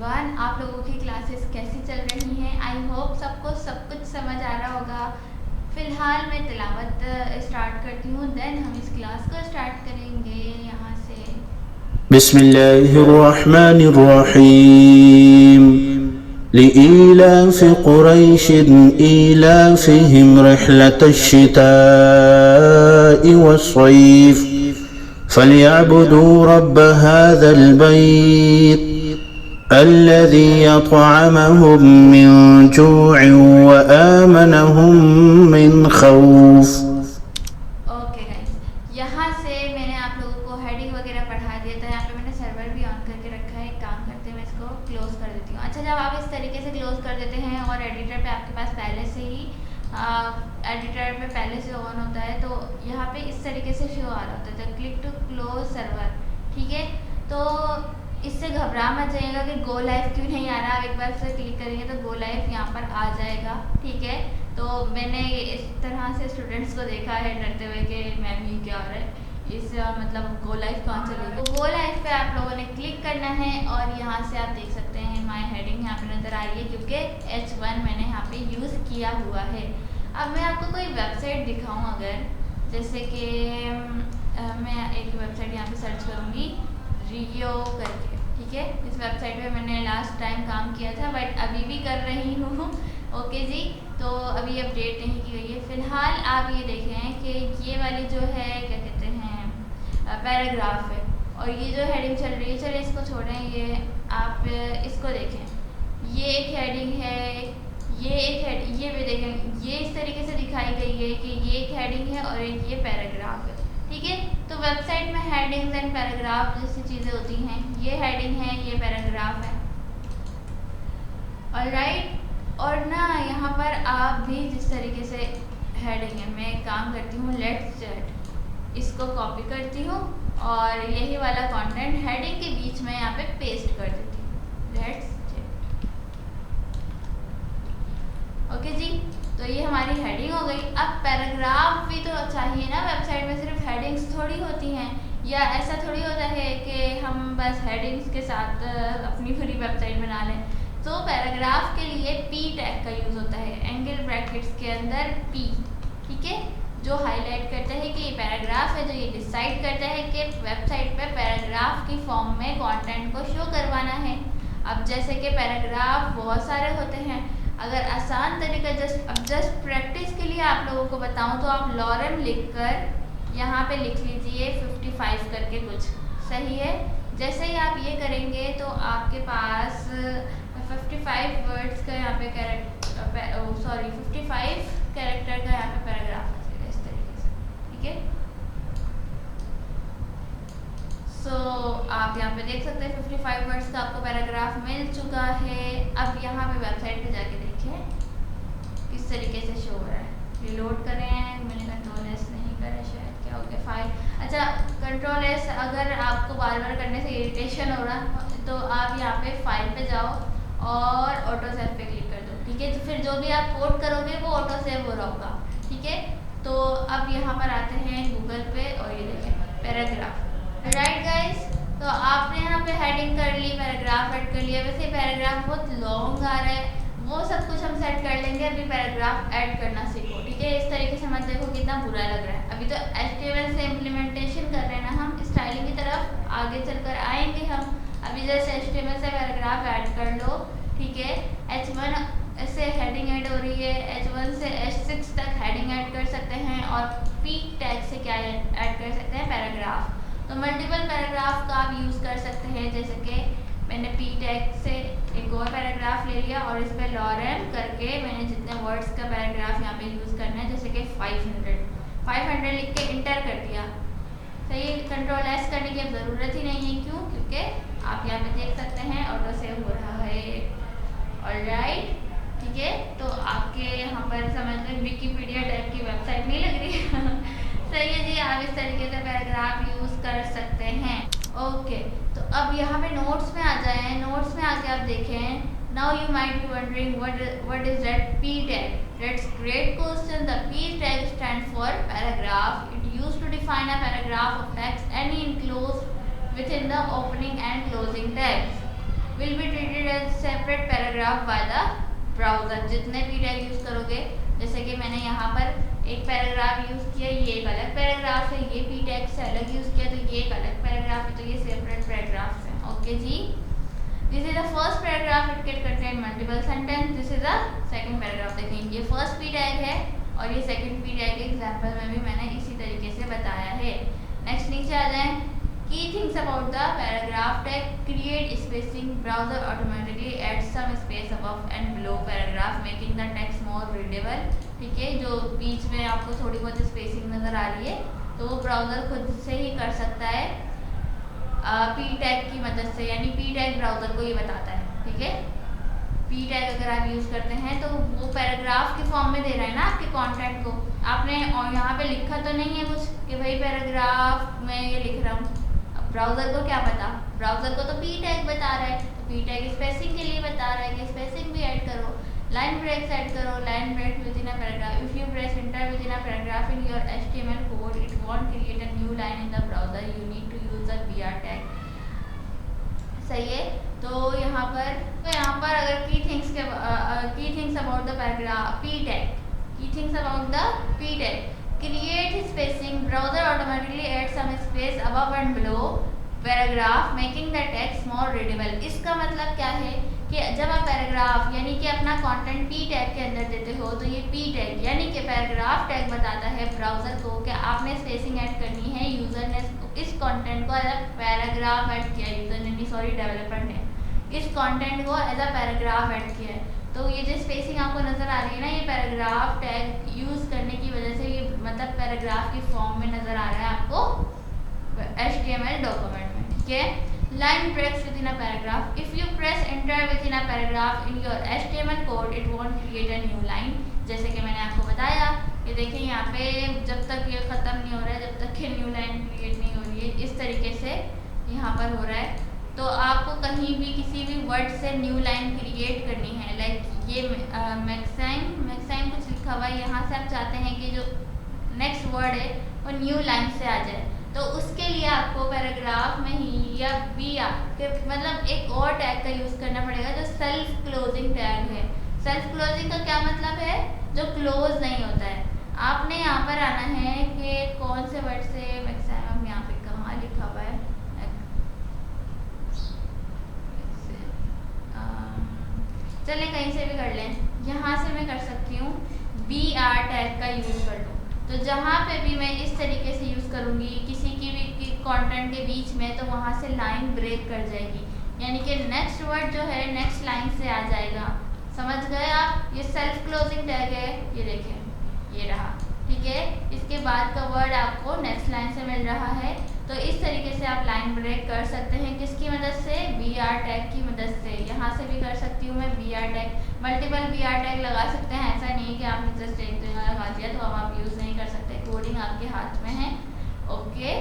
Everyone, आप लोगों की क्लासेस कैसी चल रही हैं। आई होप सबको सब कुछ समझ आ रहा होगा। फ़िलहाल मैं तिलावत स्टार्ट करती हूँ, देन हम इस क्लास को स्टार्ट करेंगे यहाँ से। बिस्मिल्लाहिर्रहमानिर्रहीम लिईलाफ़ि क़ुरैश ईलाफ़िहिम रिह्लतश्शिताइ वस्सैफ़ फ़लियअ्बुदू रब्ब हाज़ल बैत अल्लज़ी अत्अमहुम मिन जूഇन व आमनहुम मिन खौफ़। ओके गाइस, यहाँ से मैंने आप लोगों को हेडिंग वगैरह पढ़ा दिया था। यहाँ पे मैंने सर्वर भी ऑन करके रखा है। एक काम करते हैं, मैं इसको क्लोज़ कर देती हूँ। अच्छा, जब आप इस तरीके से क्लोज़ कर देते हैं और एडिटर पे आपके पास पहले से ही एडिटर पे पहले से ऑन होता है, तो यहाँ पे इस तरीके से शो आ रहा होता है, क्लिक टू क्लोज सर्वर। ठीक है, तो इससे घबरा मत जाइएगा कि गो लाइव क्यों नहीं आ रहा। आप एक बार से क्लिक करेंगे तो गो लाइव यहाँ पर आ जाएगा। ठीक है, तो मैंने इस तरह से स्टूडेंट्स को देखा है डरते हुए कि मैम ये क्या हो रहा है, इस मतलब गो लाइव कहाँ चलेगी। तो गो लाइव पे आप लोगों ने क्लिक करना है और यहाँ से आप देख सकते हैं माय हेडिंग यहाँ पे नज़र आ रही है, क्योंकि H1 मैंने यहाँ पे यूज़ किया हुआ है। अब मैं आपको कोई वेबसाइट दिखाऊँ, अगर जैसे कि मैं एक वेबसाइट यहाँ पे सर्च करूँगी, रियो करके। ठीक है, इस वेबसाइट पे मैंने लास्ट टाइम काम किया था, बट अभी भी कर रही हूँ। ओके जी, तो अभी अपडेट नहीं की गई है। फ़िलहाल आप ये देख रहे हैं कि ये वाली जो है क्या कहते हैं पैराग्राफ है, और ये जो हेडिंग चल रही है, चलिए इसको छोड़ें, ये आप इसको देखें। ये एक हेडिंग है, ये एक हेड, ये भी देखें, ये इस तरीके से दिखाई गई है कि ये एक हेडिंग है और एक ये पैराग्राफ है। ठीक है, तो वेबसाइट में हेडिंग्स एंड पैराग्राफ जैसी चीज़ें होती हैं। ये हेडिंग है, ये पैराग्राफ है। ऑलराइट, और ना यहाँ पर आप भी जिस तरीके से हेडिंग है, मैं एक काम करती हूँ, लेट्स चैट, इसको कॉपी करती हूँ और यही वाला कंटेंट हेडिंग के बीच में यहाँ पे पेस्ट कर देती हूँ, लेट्स चैट। ओके जी, तो ये हमारी हेडिंग हो गई। अब पैराग्राफ भी तो चाहिए ना वेबसाइट में, सिर्फ हेडिंग्स थोड़ी होती हैं, या ऐसा थोड़ी होता है कि हम बस हेडिंग्स के साथ अपनी पूरी वेबसाइट बना लें। तो पैराग्राफ के लिए पी टैग का यूज़ होता है, एंगल ब्रैकेट्स के अंदर पी। ठीक है, जो हाईलाइट करता है कि ये पैराग्राफ है, जो ये डिसाइड करता है कि वेबसाइट पे पैराग्राफ की फॉर्म में कंटेंट को शो करवाना है। अब जैसे कि पैराग्राफ बहुत सारे होते हैं, अगर आसान तरीका जस्ट प्रैक्टिस के लिए आप लोगों को बताऊं तो आप लॉरेम लिखकर यहाँ पे लिख लीजिए 55 करके कुछ, सही है। जैसे ही आप ये करेंगे तो आपके पास 55 वर्ड्स का यहाँ पे 55 कैरेक्टर का यहाँ पे पैराग्राफ आ जाएगा इस तरीके से। ठीक है, सो आप यहाँ पे देख सकते हैं 55 वर्ड्स का आपको पैराग्राफ मिल चुका है। अब यहाँ पे वेबसाइट पे जाके देखें किस तरीके से शो हो रहा है। रिलोड करें, मैंने कंट्रोल एस नहीं करें, शायद क्या हो गया फाइल। अच्छा, कंट्रोल एस अगर आपको बार बार करने से इरिटेशन हो रहा तो आप यहाँ पे फाइल पे जाओ और ऑटो सेव पे क्लिक कर दो। ठीक है, तो फिर जो भी आप कोड करोगे वो ऑटो सेव हो रहा होगा। ठीक है, तो अब यहाँ पर आते हैं गूगल पे और ये देखें पैराग्राफ। राइट गाइस, तो आपने यहाँ पे हेडिंग कर ली, पैराग्राफ ऐड कर लिया। वैसे पैराग्राफ बहुत लॉन्ग आ रहा है, वो सब कुछ हम सेट कर लेंगे, अभी पैराग्राफ ऐड करना सीखो। ठीक है, इस तरीके से मत देखो कितना बुरा लग रहा है। अभी तो HTML से इम्प्लीमेंटेशन कर रहे हैं ना हम, स्टाइलिंग की तरफ आगे चलकर आएंगे हम। अभी जैसे HTML से पैराग्राफ ऐड कर लो। ठीक है, H1 से हेडिंग ऐड हो रही है, H1 से H6 तक हेडिंग ऐड कर सकते हैं, और पी टैग से क्या ऐड कर सकते हैं, पैराग्राफ। तो मल्टीपल पैराग्राफ का आप यूज़ कर सकते हैं, जैसे कि मैंने पी टैग से एक और पैराग्राफ ले लिया और इस पर लॉरेम करके मैंने जितने वर्ड्स का पैराग्राफ यहाँ पे यूज़ करना है, जैसे कि 500 लिख के इंटर कर दिया। सही, कंट्रोल एस करने की अब ज़रूरत ही नहीं है, क्यों? क्योंकि आप यहाँ पे देख सकते हैं ऑटो सेव हो रहा है। ऑलराइट, ठीक है, तो आपके यहाँ पर समझ में विकीपीडिया टाइप की वेबसाइट नहीं लग रही है। सही है जी, आप इस तरीके से पैराग्राफ यूज़ कर सकते हैं। ओके, तो अब यहाँ पे नोट्स में आ जाए। नोट्स में आके आप देखें, now you might be wondering what is that P tag. That's great question. The P tag stand for paragraph. It used to define a paragraph of text any enclosed within the opening and closing tags will be treated separate paragraph by the browser. जितने भी tag use करोगे, जैसे कि मैंने यहाँ पर एक paragraph use किया, ये एक अलग पैराग्राफ है, ये पी टैग से अलग यूज़ किया तो ये एक अलग पैराग्राफ है, तो ये सेपरेट पैराग्राफ्स हैं। ओके जी, this is the first paragraph, it can contain multiple sentence. This is the second paragraph. देखिए ये फर्स्ट पी टैग है और ये सेकंड पी टैग एग्जाम्पल में भी मैंने इसी तरीके से बताया है। नेक्स्ट नीचे आ जाए, key things about the paragraph tag, create spacing, browser automatically add some space above and below paragraph making the text more readable. ठीक है, जो बीच में आपको थोड़ी बहुत स्पेसिंग नज़र आ रही है तो वो ब्राउज़र खुद से ही कर सकता है पी टैग की मदद से, यानी पी टैग ब्राउज़र को ये बताता है। ठीक है, पी टैग अगर आप यूज़ करते हैं तो वो पैराग्राफ के फॉर्म में दे रहा है ना आपके कंटेंट को। आपने और यहाँ पे लिखा तो नहीं है कुछ कि भाई पैराग्राफ में ये लिख रहा हूँ, ब्राउज़र को क्या पता, ब्राउज़र को तो पी टैग बता रहा है, तो पी टैग स्पेसिंग के लिए बता रहा है कि स्पेसिंग भी ऐड करो, लाइन ब्रेक्स ऐड करो, line break within a paragraph. If you press enter within a paragraph in your HTML code, it won't create a new line in the browser, you need to use the BR tag. सही है, तो यहाँ पर अगर key things about the paragraph P tag, key things about the P tag, create spacing, browser automatically add some space above and below paragraph making the text more readable. इसका मतलब क्या है कि जब आप पैराग्राफ यानी कि अपना कंटेंट पी टैग के अंदर देते हो तो ये पी टैग यानी कि पैराग्राफ टैग बताता है ब्राउज़र को कि आपने स्पेसिंग ऐड करनी है। यूज़र ने इस कंटेंट को एज अ पैराग्राफ ऐड किया, यूज़र ने सॉरी डेवलपर ने इस कंटेंट को एज अ पैराग्राफ ऐड किया है, तो ये जो स्पेसिंग आपको नज़र आ रही है ना, ये पैराग्राफ टैग यूज़ करने की वजह से ये मतलब पैराग्राफ की फॉर्म में नज़र आ रहा है आपको HTML डॉक्यूमेंट में। ठीक है, line breaks within a paragraph, if you press enter within a paragraph in your HTML code, it won't create a new line. जैसे कि मैंने आपको बताया कि देखिए यहाँ पे जब तक ये ख़त्म नहीं हो रहा है, जब तक ये न्यू लाइन क्रिएट नहीं हो रही है, इस तरीके से यहाँ पर हो रहा है। तो आपको कहीं भी किसी भी वर्ड से न्यू लाइन क्रिएट करनी है, लाइक ये मैक्साइम कुछ लिखा हुआ है, यहाँ से आप चाहते हैं कि जो नेक्स्ट वर्ड है वो न्यू लाइन से आ जाए, तो उसके लिए आपको पैराग्राफ में ही या के मतलब एक और टैग का यूज़ करना पड़ेगा जो सेल्फ क्लोजिंग टैग है। सेल्फ क्लोजिंग का क्या मतलब है, जो क्लोज नहीं होता है। आपने यहाँ पर आना है कि कौन से वर्ड से मैक्सिमम, यहाँ पे कहाँ लिखा हुआ है, चले कहीं से भी कर लें, यहाँ से मैं कर सकती हूँ BR टैग का यूज़ कर लूँ। तो जहाँ पे भी मैं इस तरीके से यूज़ करूँगी किसी की भी कंटेंट के बीच में, तो वहाँ से लाइन ब्रेक कर जाएगी, यानी कि नेक्स्ट वर्ड जो है नेक्स्ट लाइन से आ जाएगा। समझ गए आप, ये सेल्फ क्लोजिंग टैग है, ये देखें ये रहा। ठीक है, इसके बाद का वर्ड आपको नेक्स्ट लाइन से मिल रहा है, तो इस तरीके से आप लाइन ब्रेक कर सकते हैं। किसकी मदद से, BR टैग की मदद से। यहाँ से भी कर सकती हूँ मैं BR tag, multiple BR tag लगा सकते हैं। ऐसा नहीं है कि आपने जस्ट एक लगा दिया तो अब आप यूज़ नहीं कर सकते, कोडिंग आपके हाथ में है। ओके,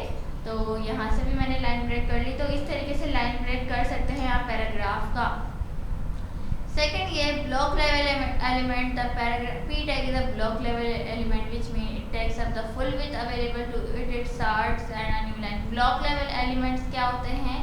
तो यहाँ से भी मैंने लाइन ब्रेक कर ली, तो इस तरीके से लाइन ब्रेक कर सकते हैं आप पैराग्राफ का। सेकेंड ये block level element, the paragraph P tag is a block level element which mean it takes up the full width available to it starts and a new line. Block level elements क्या होते हैं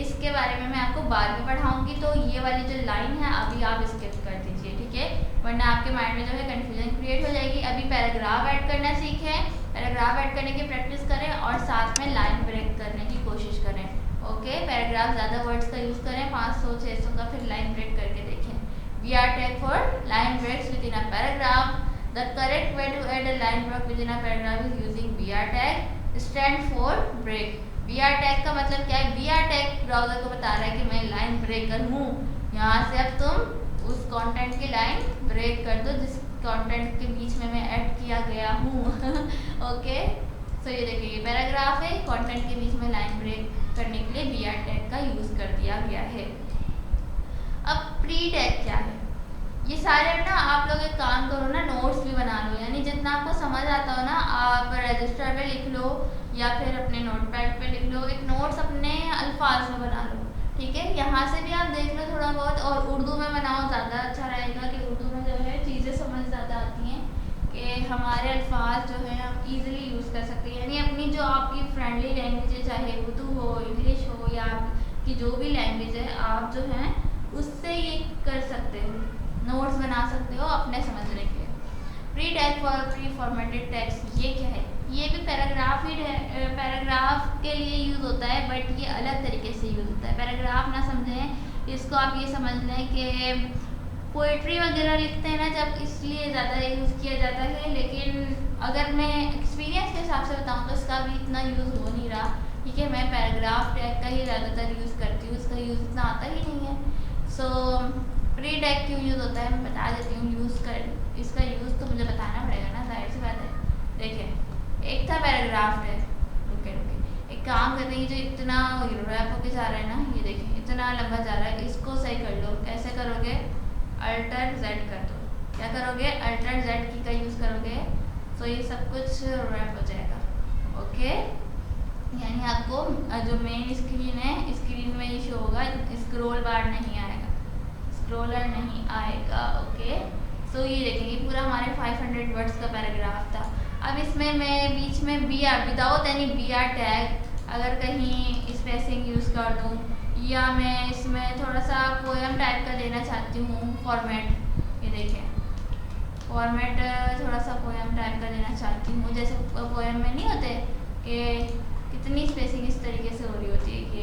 इसके बारे में मैं आपको बाद में पढ़ाऊंगी, तो ये वाली जो लाइन है अभी आप स्किप कर दीजिए, ठीक है, वरना आपके माइंड में जो है कन्फ्यूजन क्रिएट हो जाएगी। अभी पैराग्राफ ऐड करना सीखें, पैराग्राफ ऐड करने की प्रैक्टिस करें और साथ में लाइन ब्रेक करने की कोशिश करें। ओके, पैराग्राफ ज़्यादा वर्ड्स का यूज़ करें, 500-600 का, फिर लाइन ब्रेक करके देखें। BR tag for line breaks within a paragraph. The correct way to add a line break within a paragraph is using BR tag. Stand for break. BR tag का मतलब क्या है, BR tag browser को बता रहा है कि मैं लाइन ब्रेकर हूँ, यहाँ से अब तुम उस कंटेंट की लाइन ब्रेक कर दो जिस कंटेंट के बीच में मैं ऐड किया गया हूँ। ओके, सो ये देखिए ये पैराग्राफ है, कंटेंट के बीच में लाइन ब्रेक करने के लिए BR tag का यूज़ कर दिया गया है। अब प्री टैग क्या है, ये सारे ना आप लोग एक काम करो ना, नोट्स भी बना लो, यानी जितना आपको समझ आता हो ना आप रजिस्टर पे लिख लो या फिर अपने नोटपैड पे लिख लो, एक नोट्स अपने अल्फाज में बना लो। ठीक है, यहाँ से भी आप देख लो थोड़ा बहुत, और उर्दू में बनाओ ज़्यादा अच्छा रहेगा कि उर्दू में जो है चीज़ें समझ ज़्यादा आती हैं, कि हमारे अल्फाज जो है हम ईज़िली यूज़ कर सकते हैं। यानी अपनी जो आपकी फ्रेंडली लैंग्वेज है, चाहे उर्दू हो, इंग्लिश हो या आपकी जो भी लैंग्वेज है, आप जो है उससे ये कर सकते हो, नोट्स बना सकते हो अपने समझने के लिए। Pre tag for pre formatted text, ये क्या है? ये भी पैराग्राफ ही पैराग्राफ के लिए यूज़ होता है, बट ये अलग तरीके से यूज़ होता है। पैराग्राफ ना समझें, इसको आप ये समझ लें कि पोइट्री वगैरह लिखते हैं ना जब, इसलिए ज़्यादा यूज़ किया जाता है। लेकिन अगर मैं एक्सपीरियंस के हिसाब से बताऊँ तो इसका भी इतना यूज़ हो नहीं रहा। ठीक है, मैं पैराग्राफ टैग का ही ज़्यादातर यूज़ करती हूँ, इसका यूज़ इतना आता ही नहीं है। सो प्री टैग क्यों यूज़ होता है मैं बता देती हूँ। इसका यूज़ तो मुझे बताना पड़ेगा ना, जाहिर सी बात है। देखिए, एक था पैराग्राफ टैग, रुके एक काम करते हैं, जो इतना रैप होके जा रहा है ना, ये देखिए इतना लंबा जा रहा है, इसको सही कर लो। कैसे करोगे? अल्टर जेड कर दो। क्या करोगे? अल्टर जेड की का यूज़ करोगे, तो ये सब कुछ रैप हो जाएगा। ओके, यानी आपको जो मेन स्क्रीन है, स्क्रीन में ये शो होगा, स्क्रॉल बार नहीं आएगा, स्क्रॉलर नहीं आएगा। ओके, सो ये देखेंगे पूरा हमारे 500 वर्ड्स का पैराग्राफ था। अब इसमें मैं बीच में B R without any B R tag अगर कहीं स्पेसिंग यूज़ कर दूँ, या मैं इसमें थोड़ा सा पोएम टाइप का देना चाहती हूँ फॉर्मेट, ये देखिए फॉर्मेट थोड़ा सा पोएम टाइप का देना चाहती हूँ। जैसे पोएम में नहीं होते कि कितनी स्पेसिंग इस तरीके से हो रही होती है कि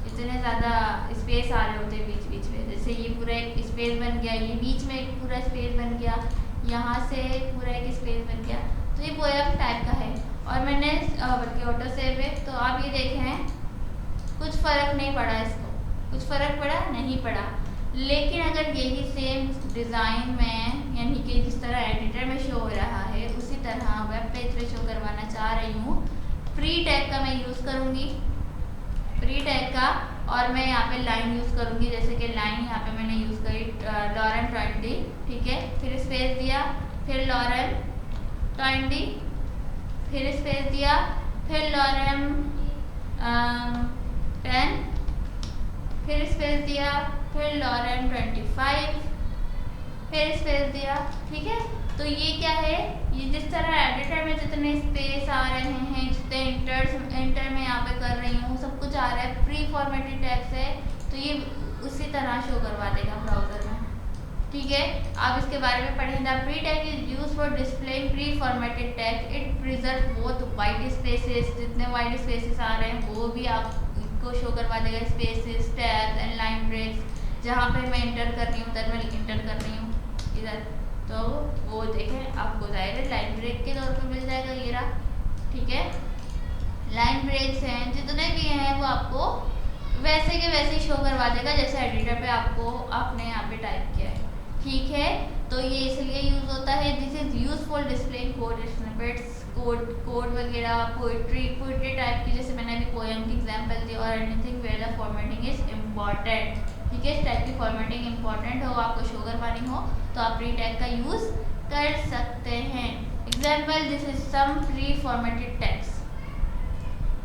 इतने ज़्यादा स्पेस आ रहे होते हैं बीच बीच में। जैसे ये पूरा एक स्पेस बन गया, ये बीच में एक पूरा स्पेस बन गया, यहाँ से पूरा एक स्पेस बन गया, तो ये पोएम टाइप का है। और मैंने बल्कि ऑटो सेव है, तो आप ये देखें कुछ फ़र्क नहीं पड़ा, इसको कुछ फ़र्क पड़ा नहीं पड़ा। लेकिन अगर यही सेम डिज़ाइन में, यानी कि जिस तरह एडिटर में शो हो रहा है, उसी तरह वेब पेज पे शो करवाना चाह रही हूँ, प्री टैग का मैं यूज़ करूँगी, प्री टैग का, और मैं यहाँ पे लाइन यूज़ करूँगी। जैसे कि लाइन यहाँ पे मैंने यूज़ करी लॉरेन 20, ठीक है, फिर स्पेस दिया, फिर लॉरेन 20, फिर स्पेस दिया, फिर लॉरेन 10, फिर स्पेस दिया, फिर लॉरेन 25, फिर स्पेस दिया। ठीक है, तो ये क्या है, ये जिस तरह एडिटर में जितने स्पेस आ रहे हैं, जितने इंटर में यहाँ पे कर रही हूँ, सब कुछ आ रहा है प्री फॉर्मेटेड टैग से, तो ये उसी तरह शो करवा देगा ब्राउज़र में। ठीक है, आप इसके बारे में पढ़ें। The pre tag is use for displaying preformatted tag, it preserve both white spaces, जितने वाइट स्पेसेस आ रहे हैं वो भी आपको शो करवा देगा, spaces, tags and line breaks. जहाँ पे मैं इंटर कर रही हूँ, उधर मैं इंटर कर रही हूँ इधर, तो वो देखें आपको जाहिर है लाइन ब्रेक के तौर पे मिल जाएगा, ये रहा। ठीक है, लाइन ब्रेक्स हैं जितने भी हैं वो आपको वैसे के वैसे ही शो करवा देगा जैसे एडिटर पे आपने यहाँ पे टाइप किया है। ठीक है, तो ये इसलिए यूज़ होता है, this is use for displaying code snippets, code वगैरह, पोइट्री टाइप की, जैसे मैंने अभी पोएम की एग्जांपल दी, और anything where the formatting is important. ठीक है, इस टाइप की फॉर्मेटिंग इंपॉर्टेंट हो, आपको शो करवानी हो, तो आप प्री टैग का यूज़ कर सकते हैं। Example, this is some preformatted text.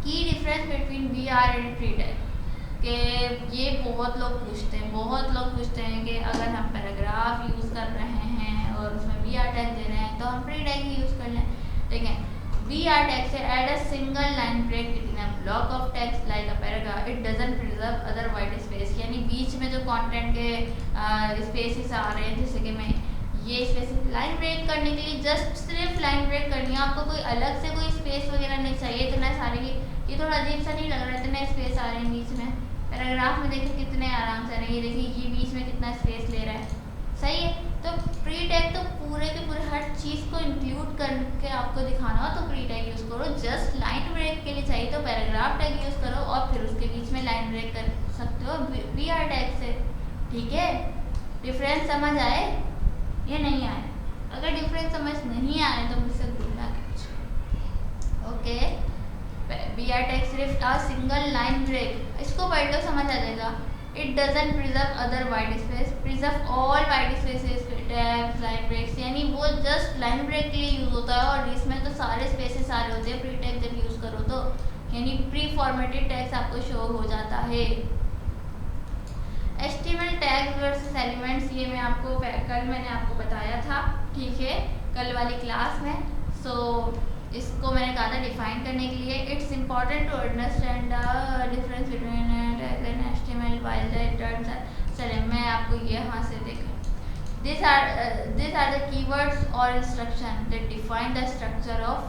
Key difference between B R and pre tag, कि ये बहुत लोग पूछते हैं कि अगर हम पैराग्राफ यूज़ कर रहे हैं और उसमें बी आर टैग दे रहे हैं तो हम प्री टैग ही यूज़ कर लें। देखें, बी आर टैग से add a single line break between a block of text like a paragraph, it doesn't preserve other white space, यानी बीच में जो कंटेंट के स्पेसेस आ रहे हैं, जैसे कि मैं ये स्पेस लाइन ब्रेक करने के लिए जस्ट सिर्फ लाइन ब्रेक करनी है, आपको कोई अलग से कोई स्पेस वगैरह नहीं चाहिए। इतना सारे ये थोड़ा अजीब सा नहीं लग रहा है, इतने स्पेस आ रहे हैं बीच में। पैराग्राफ में देखिए कितने आराम से आ रहे हैं, ये देखिए ये बीच में कितना स्पेस ले रहा है, सही है। तो प्री टैग तो पूरे के पूरे हर चीज़ को इंक्लूड करके आपको दिखाना हो तो प्री टैग यूज़ करो। जस्ट लाइन ब्रेक के लिए चाहिए तो पैराग्राफ टैग यूज़ करो, और फिर उसके बीच में लाइन ब्रेक कर सकते हो बी आर टैग से। ठीक है, डिफरेंस समझ आए या नहीं आए? अगर डिफरेंस समझ नहीं आए तो मुझसे पूछना कुछ। ओके, बी आर टैग सिर्फ अ सिंगल लाइन ब्रेक, इसको पढ़ लो समझ आ जाएगा। It doesn't preserve other white space, preserve all white spaces, tags, line breaks, यानी वो जस्ट लाइन ब्रेक के लिए यूज़ होता है, और इसमें तो सारे स्पेसेस सारे होते हैं प्री टैग जब यूज़ करो तो, यानी प्री फॉर्मेटेड टैग्स आपको शो हो जाता है। HTML टैग्स वर्सेस एलिमेंट्स, ये मैं आपको कल मैंने आपको बताया था, ठीक है, कल वाली क्लास में। सो इसको मैंने कहा था डिफाइन करने के लिए, it's important to understand the difference between tag and HTML while the terms. चलिए मैं आपको ये यहाँ से देखें, these are the keywords or instruction that define the structure of,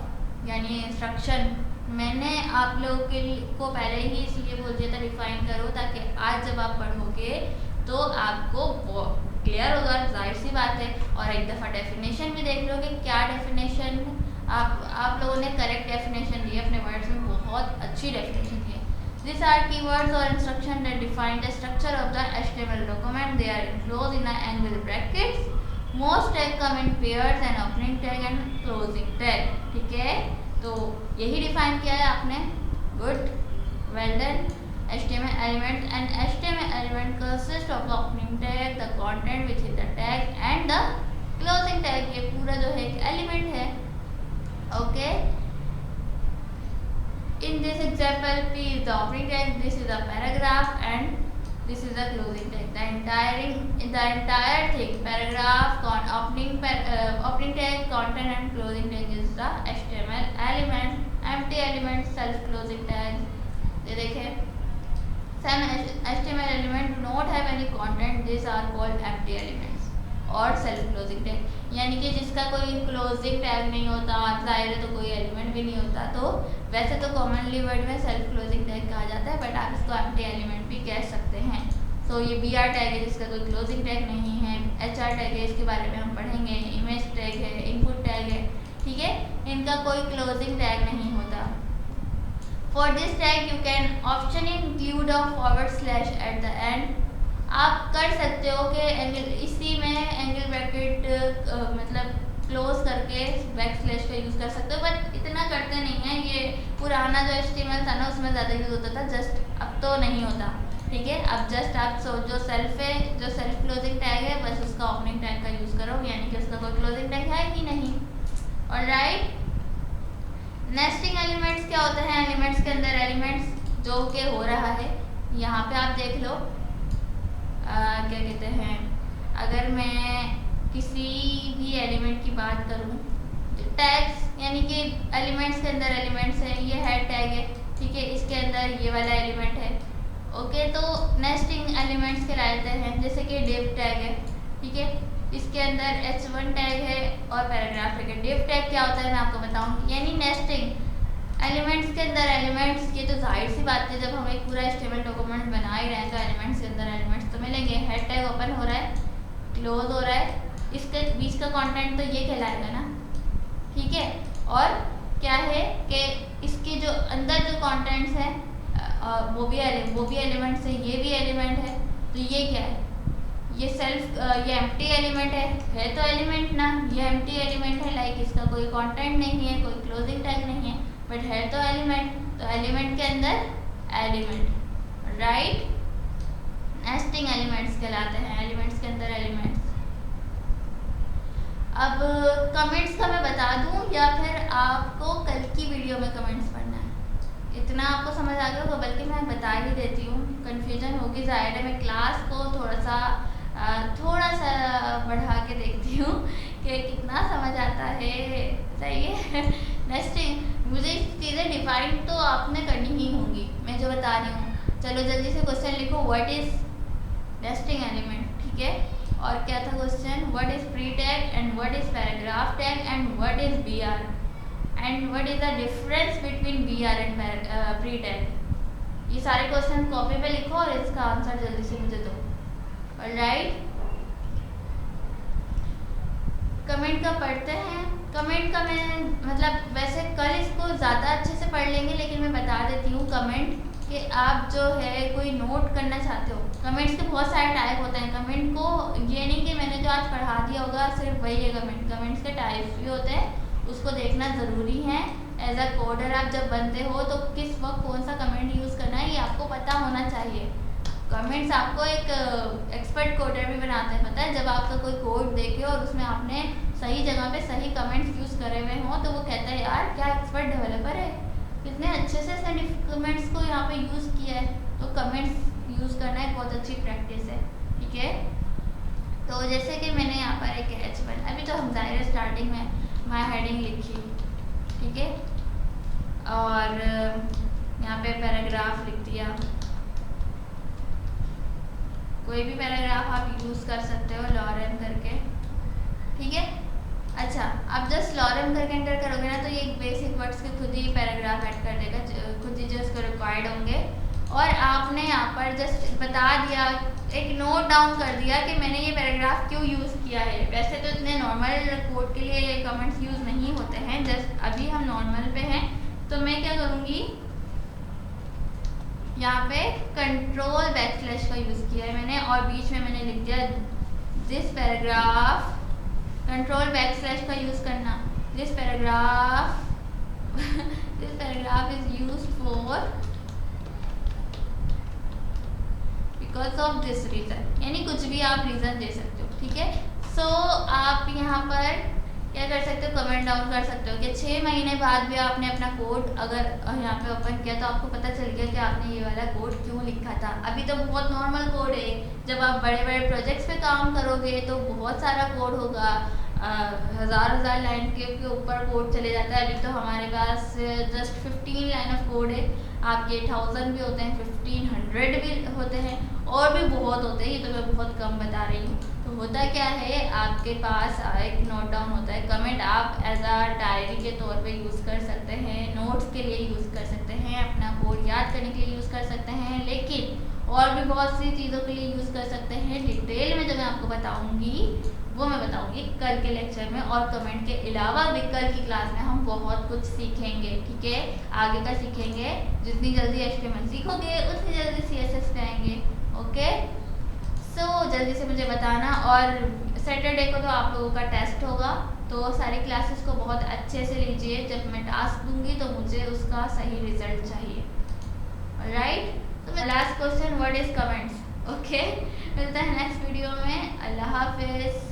यानी इंस्ट्रक्शन मैंने आप लोगों के को पहले ही इसलिए बोल दिया था डिफाइन करो, ताकि आज जब आप पढ़ोगे तो आपको क्लियर होगा, जाहिर सी बात है। और एक दफ़ा डेफिनेशन भी देख लो कि क्या डेफिनेशन आप लोगों ने करेक्ट डेफिनेशन दी, अपने वर्ड्स में बहुत अच्छी डेफिनेशन दी है। These are keywords or instruction that define the structure of the HTML document. They are enclosed in the angle brackets. Most tag come in pairs and opening tag and closing tag. ठीक है, तो यही define किया है आपने। Good, well done. HTML element and HTML element consists of the opening tag, the content which is the tag and the closing tag. ये पूरा जो है एक एलिमेंट है। Okay, in this example P is the opening tag, this is the paragraph and this is the closing tag. The entire thing, paragraph, opening tag, content and closing tag is the HTML element. Empty element, self closing tag. ये देखें, some HTML element do not have any content, these are called empty elements और self closing tag, यानी कि जिसका कोई closing tag नहीं होता, जाहिर है तो कोई एलिमेंट भी नहीं होता। तो वैसे तो कॉमनली वर्ड में सेल्फ क्लोजिंग टैग कहा जाता है, बट आप इसको एम्प्टी एलिमेंट भी कह सकते हैं। सो ये BR टैग है जिसका कोई क्लोजिंग टैग नहीं है। HR टैग है, इसके बारे में हम पढ़ेंगे। इमेज टैग है, इनपुट टैग है, ठीक है, इनका कोई क्लोजिंग टैग नहीं होता। For this tag you can option include a forward slash at the end. आप कर सकते हो कि एंगल, इसी में एंगल ब्रैकेट मतलब क्लोज करके बैक स्लैश का यूज़ कर सकते हो, बट इतना करते नहीं है। ये पुराना जो HTML था ना उसमें ज़्यादा यूज़ होता था, जस्ट अब तो नहीं होता, ठीक है। अब जस्ट आप जो सेल्फ है, जो सेल्फ क्लोजिंग टैग है, बस उसका ओपनिंग टैग का यूज़ करो, यानी कि उसका कोई क्लोजिंग टैग है ही नहीं। ऑलराइट, नेस्टिंग एलिमेंट्स क्या होते हैं? एलिमेंट्स के अंदर एलिमेंट्स जो कि हो रहा है, यहाँ पे आप देख लो क्या कहते हैं, अगर मैं किसी भी एलिमेंट की बात करूं, टैग्स यानी कि एलिमेंट्स के अंदर एलिमेंट्स है, ये हेड टैग है, ठीक है, इसके अंदर ये वाला एलिमेंट है। ओके, तो नेस्टिंग एलिमेंट्स कहलाते हैं, जैसे कि डिव टैग है, ठीक है, इसके अंदर H1 टैग है और पैराग्राफ टैग है। डिव टैग क्या होता है मैं आपको बताऊंगी, यानी नेस्टिंग एलिमेंट्स के अंदर एलिमेंट्स। ये तो जाहिर सी बात है, जब हम एक पूरा HTML डॉक्यूमेंट बना ही रहे हैं तो एलिमेंट्स के अंदर एलिमेंट्स तो मिलेंगे। हेड टैग ओपन हो रहा है, क्लोज हो रहा है, इसके बीच का कंटेंट तो ये कहलाएगा ना, ठीक है। और क्या है कि इसके जो अंदर जो कंटेंट्स हैं वो भी एलिमेंट्स है, ये भी एलिमेंट है। तो ये क्या है? ये ये एम्प्टी एलिमेंट है तो एलिमेंट ना, ये एम्प्टी एलिमेंट है, लाइक इसका कोई कंटेंट नहीं है, कोई क्लोजिंग टैग नहीं है, बट है तो एलिमेंट। तो एलिमेंट के अंदर एलिमेंट, राइट। नेस्टिंग एलिमेंट्स कहलाते हैं, एलिमेंट्स के अंदर एलिमेंट्स। अब कमेंट्स का मैं बता दूं या फिर आपको कल की वीडियो में कमेंट्स पढ़ना है? इतना आपको समझ आ गया होगा, बल्कि मैं बता ही देती हूँ, कन्फ्यूजन होगी, जाहिर है। मैं क्लास को थोड़ा सा बढ़ा के देखती हूँ कि कितना समझ आता है, सही है। नेस्टिंग, मुझे चीज़ें डिफाइन तो आपने करनी ही होंगी, मैं जो बता रही हूँ। चलो जल्दी से क्वेश्चन लिखो, व्हाट इज नेस्टिंग एलिमेंट, ठीक है। और क्या था question? What is pre tag and what is paragraph tag and what is BR and what is the difference between BR and pre tag. ये सारे क्वेश्चन कॉपी पे लिखो और इसका आंसर जल्दी से मुझे दो। ऑलराइट, कमेंट का पढ़ते हैं। कमेंट का मैं मतलब वैसे कल इसको ज़्यादा अच्छे से पढ़ लेंगे, लेकिन मैं बता देती हूँ कमेंट कि आप जो है कोई नोट करना चाहते हो। कमेंट्स के बहुत सारे टाइप होते हैं। कमेंट को ये नहीं कि मैंने जो आज पढ़ा दिया होगा सिर्फ वही है कमेंट्स के टाइप्स भी होते हैं, उसको देखना ज़रूरी है। एज अ कोडर आप जब बनते हो तो किस वक्त कौन सा कमेंट यूज़ करना है ये आपको पता होना चाहिए। कमेंट्स आपको एक एक्सपर्ट कोडर भी बनाते हैं, पता है। जब आपका कोई कोड देखे और उसमें आपने सही जगह पे सही कमेंट्स यूज़ करे हुए हों तो वो कहता है यार क्या एक्सपर्ट डेवलपर है, कितने अच्छे से इसने कमेंट्स को यहाँ पे यूज़ किया है। तो कमेंट्स यूज़ करना एक बहुत अच्छी प्रैक्टिस है, ठीक है। तो जैसे कि मैंने यहाँ पर एक H1, अभी तो हम जाहिर स्टार्टिंग में माय हेडिंग लिखी, ठीक है, और यहाँ पे पैराग्राफ लिख दिया, कोई भी पैराग्राफ आप यूज़ कर सकते हो लॉरेम करके, ठीक है। अच्छा, आप जस्ट लॉरेम करके एंटर करोगे ना तो ये एक बेसिक वर्ड्स के खुद ही पैराग्राफ ऐड कर देगा, खुद ही जो उसको रिक्वायर्ड होंगे। और आपने यहाँ पर जस्ट बता दिया, एक नोट डाउन कर दिया कि मैंने ये पैराग्राफ क्यों यूज़ किया है। वैसे तो इतने नॉर्मल कोड के लिए कमेंट्स यूज़ नहीं होते हैं, जस्ट अभी हम नॉर्मल पे हैं। तो मैं क्या करूँगी, यहाँ पे कंट्रोल बैकस्लैश का यूज़ किया है मैंने और बीच में मैंने लिख दिया दिस पैराग्राफ, कंट्रोल बैकस्लैश का यूज़ करना, this paragraph is used for because of this reason, यानी कुछ भी आप रीज़न दे सकते हो, ठीक है। सो आप यहाँ पर क्या कर सकते हो, कमेंट डाउन कर सकते हो कि 6 महीने बाद भी आपने अपना कोड अगर यहाँ पे ओपन किया तो आपको पता चल गया कि आपने ये वाला कोड क्यों लिखा था। अभी तो बहुत नॉर्मल कोड है, जब आप बड़े बड़े प्रोजेक्ट्स पे काम करोगे तो बहुत सारा कोड होगा, हज़ार लाइन के ऊपर कोड चले जाता है। अभी तो हमारे पास जस्ट 15 लाइन ऑफ कोड है, आपके 1000 भी होते हैं, 1500 भी होते हैं और भी बहुत होते हैं, ये तो मैं बहुत कम बता रही हूँ। तो होता क्या है, आपके पास एक नोट डाउन होता है, कमेंट आप एज अ डायरी के तौर पे यूज़ कर सकते हैं, नोट्स के लिए यूज़ कर सकते हैं, अपना कोड याद करने के लिए यूज़ कर सकते हैं, लेकिन और भी बहुत सी चीज़ों के लिए यूज़ कर सकते हैं। डिटेल में जो मैं आपको बताऊँगी वो मैं बताऊँगी कल के लेक्चर में, और कमेंट के अलावा भी कल की क्लास में हम बहुत कुछ सीखेंगे, ठीक है। आगे का सीखेंगे, जितनी जल्दी HTML सीखोगे उतनी जल्दी CSS पे आएंगे, ओके। सो जल्दी से मुझे बताना, और सैटरडे को तो आप लोगों का टेस्ट होगा, तो सारी क्लासेस को बहुत अच्छे से लीजिए। जब मैं टास्क दूंगी तो मुझे उसका सही रिजल्ट चाहिए, ऑलराइट। तो last question, what is comments, okay. मिलता है नेक्स्ट वीडियो में, अल्लाह हाफिज़।